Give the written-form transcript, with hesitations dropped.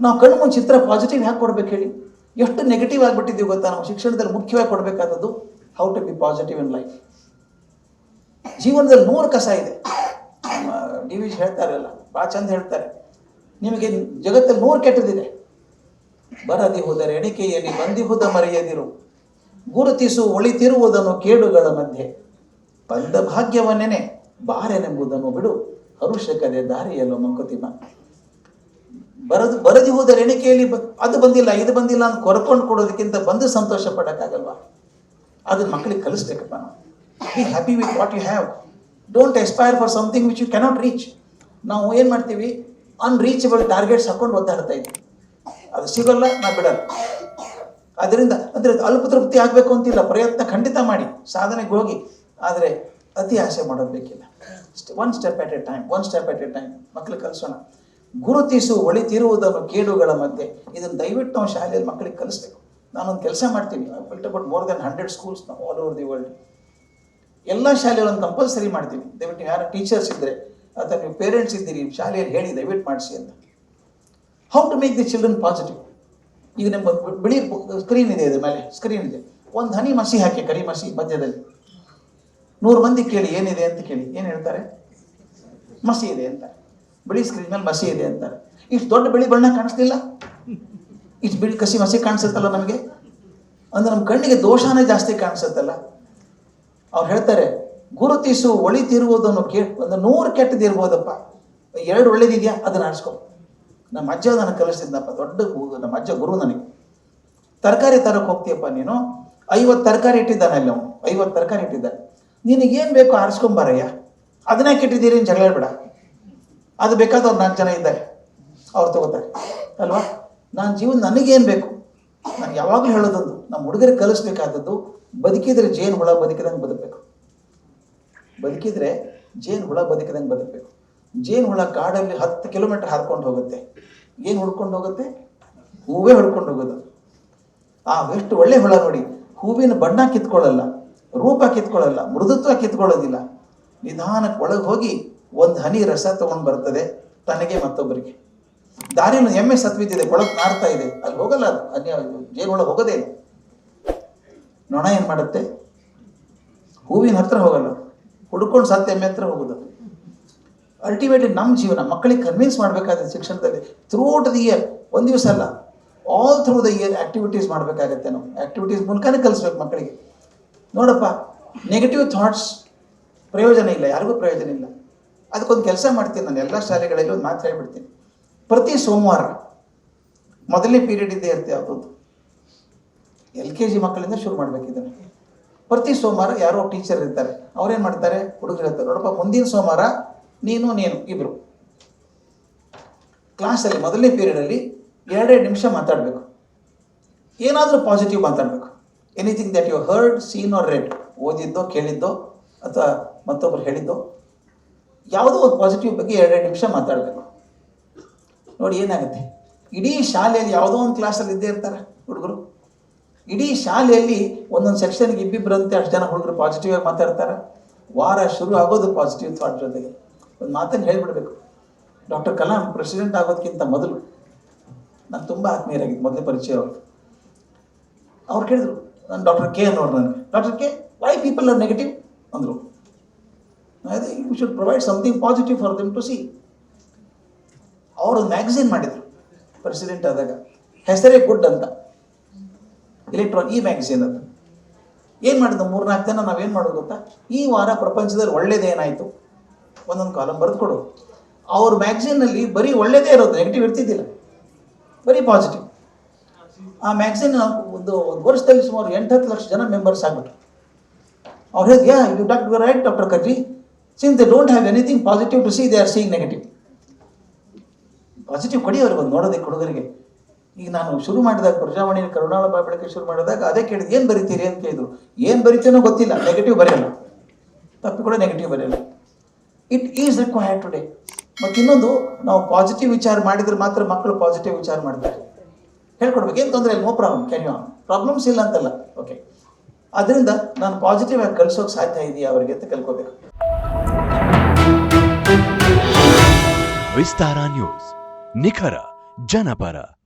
ನಾವು ಕಣ್ಣು ಮುಂಚೆ ಚಿತ್ರ ಪಾಸಿಟಿವ್ ಯಾಕೆ ಕೊಡ್ಬೇಕು ಹೇಳಿ? ಎಷ್ಟು ನೆಗೆಟಿವ್ ಆಗಿಬಿಟ್ಟಿದ್ದೀವಿ ಗೊತ್ತಾ? ನಾವು ಶಿಕ್ಷಣದಲ್ಲಿ ಮುಖ್ಯವಾಗಿ ಕೊಡಬೇಕಾದದ್ದು how to be positive in life. ಜೀವನದಲ್ಲಿ 100 ಕಸ ಇದೆ. ಡಿ ವಿ ಜಿ ಹೇಳ್ತಾರಲ್ಲ, ಭಾಳ ಚಂದ ಹೇಳ್ತಾರೆ, ನಿಮಗೆ ಜಗತ್ತಲ್ಲಿ 100 ಕೆಟ್ಟದಿದೆ. ಬರದಿಹುದರ ಎಣಿಕೆಯಲ್ಲಿ ಬಂದಿಹುದ ಮರೆಯದಿರು, ಗುರುತಿಸು ಒಳಿತಿರುವುದನ್ನು ಕೇಡುಗಳ ಮಧ್ಯೆ, ಬಂದ ಭಾಗ್ಯವನ್ನೇನೆ ಬಾರೆನೆಂಬುದನ್ನು ಬಿಡು, ಹರುಷಕದೆ ದಾರಿಯಲ್ಲೋ ಮಂಕುತಿಮ್ಮ. ಬರದಿಹುದರ ಎಣಿಕೆಯಲ್ಲಿ ಅದು ಬಂದಿಲ್ಲ ಇದು ಬಂದಿಲ್ಲ ಅಂತ ಕೊರ್ಕೊಂಡು ಕೊಡೋದಕ್ಕಿಂತ ಬಂದು ಸಂತೋಷ ಪಡೋಕ್ಕಾಗಲ್ವಾ? ಅದನ್ನ ಮಕ್ಕಳಿಗೆ ಕಲಿಸ್ಬೇಕಪ್ಪ ನಾವು. Be happy with what you have. Don't aspire for something which you cannot reach. ನಾವು ಏನು ಮಾಡ್ತೀವಿ, ಅನ್ರೀಚಬಲ್ ಟಾರ್ಗೆಟ್ಸ್ ಹಾಕೊಂಡು ಒದ್ದಾಡ್ತಾ ಇದ್ವಿ. ಅದು ಸಿಗೋಲ್ಲ, ನಾವು ಬಿಡಲ್ಲ. ಅದರಿಂದ ಅಂದರೆ ಅಲ್ಪ ತೃಪ್ತಿ ಆಗಬೇಕು ಅಂತಿಲ್ಲ, ಪ್ರಯತ್ನ ಖಂಡಿತ ಮಾಡಿ, ಸಾಧನೆಗೆ ಹೋಗಿ. ಆದರೆ ಅತಿ ಆಸೆ ಮಾಡೋದು ಬೇಕಿಲ್ಲ. One step at a time ಮಕ್ಕಳಿಗೆ ಕಲಿಸೋಣ. ಗುರುತಿಸು ಒಳಿತಿರುವುದನ್ನು ಕೇಡುಗಳ ಮಧ್ಯೆ. ಇದನ್ನು ದಯವಿಟ್ಟು ನಾವು ಶಾಲೆಯಲ್ಲಿ ಮಕ್ಕಳಿಗೆ ಕಲಿಸ್ಬೇಕು. ನಾನೊಂದು ಕೆಲಸ ಮಾಡ್ತೀನಿ, built about more than 100 schools ನಾವು ಆಲ್ ಓವರ್ ದಿ ವರ್ಲ್ಡ್. ಎಲ್ಲ ಶಾಲೆಯಲ್ಲಿ ಒಂದು ಕಂಪಲ್ಸರಿ ಮಾಡ್ತೀನಿ. ದಯವಿಟ್ಟು ಯಾರು ಟೀಚರ್ಸ್ ಇದ್ದರೆ ಅಥವಾ ನೀವು ಪೇರೆಂಟ್ಸ್ ಇದ್ದೀರಿ, ಶಾಲೆಯಲ್ಲಿ ಹೇಳಿ ದಯವಿಟ್ಟು ಮಾಡಿಸಿ ಅಂತ. How to make the children positive. ಈಗ ನಿಮ್ಮ ಬಿಳಿ ಸ್ಕ್ರೀನ್ ಇದೆ, ಇದ್ರ ಮೇಲೆ ಸ್ಕ್ರೀನ್ ಇದೆ. ಒಂದು ಹನಿ ಮಸಿ ಹಾಕಿ, ಕರಿ ಮಸಿ ಮಧ್ಯದಲ್ಲಿ. 100 ಮಂದಿ ಕೇಳಿ ಏನಿದೆ ಅಂತ ಕೇಳಿ, ಏನು ಹೇಳ್ತಾರೆ? ಮಸಿ ಇದೆ ಅಂತಾರೆ. ಬಿಳಿ ಸ್ಕ್ರೀನ್ ಮೇಲೆ ಮಸಿ ಇದೆ ಅಂತಾರೆ. ಇಷ್ಟು ದೊಡ್ಡ ಬಿಳಿ ಬಣ್ಣ ಕಾಣಿಸ್ಲಿಲ್ಲ, ಇಷ್ಟು ಬಿಳಿ ಕಸಿ ಮಸಿ ಕಾಣಿಸುತ್ತಲ್ಲ ನಮಗೆ, ಅಂದ್ರೆ ನಮ್ಮ ಕಣ್ಣಿಗೆ ದೋಷನೇ ಜಾಸ್ತಿ ಕಾಣಿಸುತ್ತಲ್ಲ. ಅವ್ರು ಹೇಳ್ತಾರೆ, ಗುರುತಿಸು ಒಳಿತಿರುವುದನ್ನು ಒಂದು 100 ಕೆಟ್ಟದಿರ್ಬೋದಪ್ಪ, 2 ಒಳ್ಳೇದಿದೆಯಾ ಅದನ್ನ ಆರಿಸ್ಕೊ. ನಮ್ಮ ಅಜ್ಜ ನನಗೆ ಕಲಿಸ್ತಿದ್ದಪ್ಪ, ದೊಡ್ಡ ನಮ್ಮ ಅಜ್ಜ ಗುರು ನನಗೆ. ತರಕಾರಿ ತರಕ್ಕೆ ಹೋಗ್ತೀಯಪ್ಪ ನೀನು, 50 ತರಕಾರಿ ಇಟ್ಟಿದ್ದಾನೆ ಅಲ್ಲಿ ಅವನು, 50 ತರಕಾರಿ ಇಟ್ಟಿದ್ದಾನೆ. ನಿನಗೇನು ಬೇಕು ಆರಿಸ್ಕೊಂಬಾರಯ್ಯ, ಅದನ್ನೇ ಕೆಟ್ಟಿದ್ದೀರಿ ಅಂತ ಜಗಳ ಬೇಡ. ಅದು ಬೇಕಾದವ್ರು 4 ಜನ ಇದ್ದಾರೆ, ಅವ್ರು ತಗೋತಾರೆ ಅಲ್ವಾ? ನಾನು ಜೀವನ ನನಗೇನು ಬೇಕು, ನಾನು ಯಾವಾಗಲೂ ಹೇಳೋದೊಂದು, ನಮ್ಮ ಹುಡುಗರಿಗೆ ಕಲಿಸ್ಬೇಕಾದದ್ದು, ಬದುಕಿದ್ರೆ ಜೇನು ಹುಳ ಬದುಕಿದಂಗೆ ಬದುಕಬೇಕು. ಬದುಕಿದ್ರೆ ಜೇನು ಹುಳ ಬದುಕಿದಂಗೆ ಬದುಕಬೇಕು. ಜೇನು ಹುಳ ಕಾಡಲ್ಲಿ 10 ಕಿಲೋಮೀಟರ್ ಹಾರ್ಕೊಂಡು ಹೋಗುತ್ತೆ. ಏನು ಹುಡ್ಕೊಂಡು ಹೋಗುತ್ತೆ? ಹೂವೇ ಹುಡ್ಕೊಂಡು ಹೋಗೋದು. ಎಷ್ಟು ಒಳ್ಳೆ ಹುಳ ನೋಡಿ, ಹೂವಿನ ಬಣ್ಣ ಕಿತ್ಕೊಳ್ಳಲ್ಲ, ರೂಪ ಕಿತ್ಕೊಳ್ಳಲ್ಲ, ಮೃದುತ್ವ ಕಿತ್ಕೊಳ್ಳೋದಿಲ್ಲ. ನಿಧಾನಕ್ಕೆ ಒಳಗೆ ಹೋಗಿ ಒಂದು ಹನಿ ರಸ ತೊಗೊಂಡು ಬರ್ತದೆ ತನಗೆ ಮತ್ತೊಬ್ಬರಿಗೆ. ದಾರಿಯಲ್ಲಿ ಎಮ್ಮೆ ಸತ್ವಿದ್ದಿದೆ, ಒಳಗೆ ನಾರ್ತಾ ಇದೆ, ಅಲ್ಲಿ ಹೋಗಲ್ಲ ಅದು, ಜೇನು ಹುಳ ಹೋಗೋದೇ ಇಲ್ಲ. ನೊಣ ಏನು ಮಾಡುತ್ತೆ? ಹೂವಿನ ಹತ್ರ ಹೋಗಲ್ಲ, ಹುಡ್ಕೊಂಡು ಸತ್ತ ಎಮ್ಮೆ ಹತ್ರ ಹೋಗೋದು. ಅಲ್ಟಿಮೇಟ್ಲಿ ನಮ್ಮ ಜೀವನ ಮಕ್ಕಳಿಗೆ ಕನ್ವಿನ್ಸ್ ಮಾಡಬೇಕಾದ್ರೆ ಶಿಕ್ಷಣದಲ್ಲಿ ಥ್ರೂಔಟ್ ದಿ ಇಯರ್, ಒಂದು ದಿವಸ ಅಲ್ಲ, all through the year activities ಮಾಡಬೇಕಾಗತ್ತೆ. ನಾವು ಆ್ಯಕ್ಟಿವಿಟೀಸ್ ಮೂಲಕನೇ ಕಲಿಸ್ಬೇಕು ಮಕ್ಕಳಿಗೆ. ನೋಡಪ್ಪ, ನೆಗೆಟಿವ್ ಥಾಟ್ಸ್ ಪ್ರಯೋಜನ ಇಲ್ಲ, ಯಾರಿಗೂ ಪ್ರಯೋಜನ ಇಲ್ಲ. ಅದಕ್ಕೊಂದು ಕೆಲಸ ಮಾಡ್ತೀನಿ ನಾನು, ಎಲ್ಲ ಶಾಲೆಗಳಲ್ಲಿ ಒಂದು ಮಾತು ಹೇಳ್ಬಿಡ್ತೀನಿ. ಪ್ರತಿ ಸೋಮವಾರ ಮೊದಲನೇ ಪೀರಿಯಡ್ ಇದ್ದೇ ಇರುತ್ತೆ, ಯಾವುದೊಂದು LKG ಮಕ್ಕಳಿಂದ ಶುರು ಮಾಡಬೇಕಿದ್ದಾನೆ. ಪ್ರತಿ ಸೋಮವಾರ ಯಾರೋ ಟೀಚರ್ ಇರ್ತಾರೆ, ಅವ್ರೇನು ಮಾಡ್ತಾರೆ, ಹುಡುಗರು ಹೇಳ್ತಾರೆ, ನೋಡಪ್ಪ ಮುಂದಿನ ಸೋಮವಾರ ನೀನು ಇಬ್ಬರು ಕ್ಲಾಸಲ್ಲಿ ಮೊದಲನೇ ಪೀರಿಯಡಲ್ಲಿ 2 ನಿಮಿಷ ಮಾತಾಡಬೇಕು. ಏನಾದರೂ ಪಾಸಿಟಿವ್ ಮಾತಾಡಬೇಕು. Anything that you heard, seen or read, ಓದಿದ್ದೋ ಕೇಳಿದ್ದೋ ಅಥವಾ ಮತ್ತೊಬ್ಬರು ಹೇಳಿದ್ದೋ, ಯಾವುದೋ ಒಂದು ಪಾಸಿಟಿವ್ ಬಗ್ಗೆ 2 ನಿಮಿಷ ಮಾತಾಡಬೇಕು. ನೋಡಿ ಏನಾಗುತ್ತೆ, ಇಡೀ ಶಾಲೆಯಲ್ಲಿ ಯಾವುದೋ ಒಂದು ಕ್ಲಾಸಲ್ಲಿ ಇದ್ದೇ ಇರ್ತಾರೆ ಹುಡುಗರು. ಇಡೀ ಶಾಲೆಯಲ್ಲಿ ಒಂದೊಂದು ಸೆಕ್ಷನ್ಗೆ ಇಬ್ಬಿಬ್ಬರಂತೆ ಅಷ್ಟು ಜನ ಹುಡುಗರು ಪಾಸಿಟಿವ್ ಆಗಿ ಮಾತಾಡ್ತಾರೆ. ವಾರ ಶುರು ಆಗೋದು ಪಾಸಿಟಿವ್ ಥಾಟ್ ಜೊತೆಗೆ. ಒಂದು ಮಾತನ್ನು ಹೇಳ್ಬಿಡ್ಬೇಕು. ಡಾಕ್ಟರ್ ಕಲಾಂ ಪ್ರೆಸಿಡೆಂಟ್ ಆಗೋದಕ್ಕಿಂತ ಮೊದಲು ನಾನು ತುಂಬ ಆತ್ಮೀಯರಾಗಿದ್ದು, ಮೊದಲೇ ಪರಿಚಯ ಅವ್ರು ಕೇಳಿದ್ರು, ನಾನು ಡಾಕ್ಟರ್ ಕೆ ಅನ್ನೋರು ನನಗೆ, doctor K, why people are negative ಅಂದರು. ಅದೇ you should provide something positive for them to see. ಅವರೊಂದು ಮ್ಯಾಗಝಿನ್ ಮಾಡಿದರು ಪ್ರೆಸಿಡೆಂಟ್ ಆದಾಗ, ಹೆಸರೇ ಗುಡ್ ಅಂತ, ಮ್ಯಾಗಝಿನ್ ಅದು. ಏನು ಮಾಡಿದ್ದು, 3-4 ದಿನ ನಾವೇನು ಮಾಡೋದು ಗೊತ್ತಾ, ಈ ವಾರ ಪ್ರಪಂಚದಲ್ಲಿ ಒಳ್ಳೇದೇನಾಯಿತು ಒಂದೊಂದು ಕಾಲಮ್ ಬರೆದು ಕೊಡು. ಅವ್ರ ಮ್ಯಾಗಝಿನಲ್ಲಿ ಬರೀ ಒಳ್ಳೇದೇ ಇರೋದು, ನೆಗೆಟಿವ್ ಇರ್ತಿದ್ದಿಲ್ಲ, ಬರೀ ಪಾಸಿಟಿವ್. ಆ ಮ್ಯಾಗಝಿನ್ ಒಂದು ವರ್ಷದಲ್ಲಿ ಸುಮಾರು 8-10 ಲಕ್ಷ ಜನ ಮೆಂಬರ್ಸ್ ಆಗ್ಬಿಟ್ರು. ಅವ್ರು ಹೇಳಿದ್ರು, ಯು ಡಾಕ್ಟರ್ ರೈಟ್ ಡಾಕ್ಟರ್ ಕರ್ಜಿ, since they don't have anything positive to see, they are seeing negative. Positive ಕೊಡಿ ಅವ್ರಿಗೆ, ಒಂದು ನೋಡೋದಕ್ಕೆ ಹುಡುಗರಿಗೆ. ಈಗ ನಾನು ಶುರು ಮಾಡಿದಾಗ ಪ್ರಜಾವಾಣಿ ಕರುಣಾಳ ಬೆಳಕೆ ಶುರು ಮಾಡಿದಾಗ ಅದೇ ಕೇಳಿದ್ರು, ಏನು ಬರಿತೀರಿ ಅಂತ ಕೇಳಿದ್ರು. ಏನು ಬರಿತೀನೋ ಗೊತ್ತಿಲ್ಲ, ನೆಗೆಟಿವ್ ಬರೆಯಲ್ಲ, ತಪ್ಪಿ ಕೂಡ ನೆಗೆಟಿವ್ ಬರೆಯಲ್ಲ. It is required today. ಮತ್ತು ಇನ್ನೊಂದು, ನಾವು ಪಾಸಿಟಿವ್ ವಿಚಾರ ಮಾಡಿದ್ರೆ ಮಾತ್ರ ಮಕ್ಕಳು ಪಾಸಿಟಿವ್ ವಿಚಾರ ಮಾಡ್ತಾರೆ. ಹೇಳ್ಕೊಡ್ಬೇಕು, ಏನು ತೊಂದರೆ ಇಲ್ಲ, no problem, carry on, problems ಇಲ್ಲ ಅಂತಲ್ಲ, ಓಕೆ. ಅದರಿಂದ ನಾನು ಪಾಸಿಟಿವ್ ಆಗಿ ಕಲಿಸೋಕೆ ಸಾಧ್ಯ ಇದೆಯಾ ಅವರಿಗೆ ಅಂತ ಕಲ್ಕೋಬೇಕು. ವಿಸ್ತಾರ ನ್ಯೂಸ್, ನಿಖರ ಜನಪರ.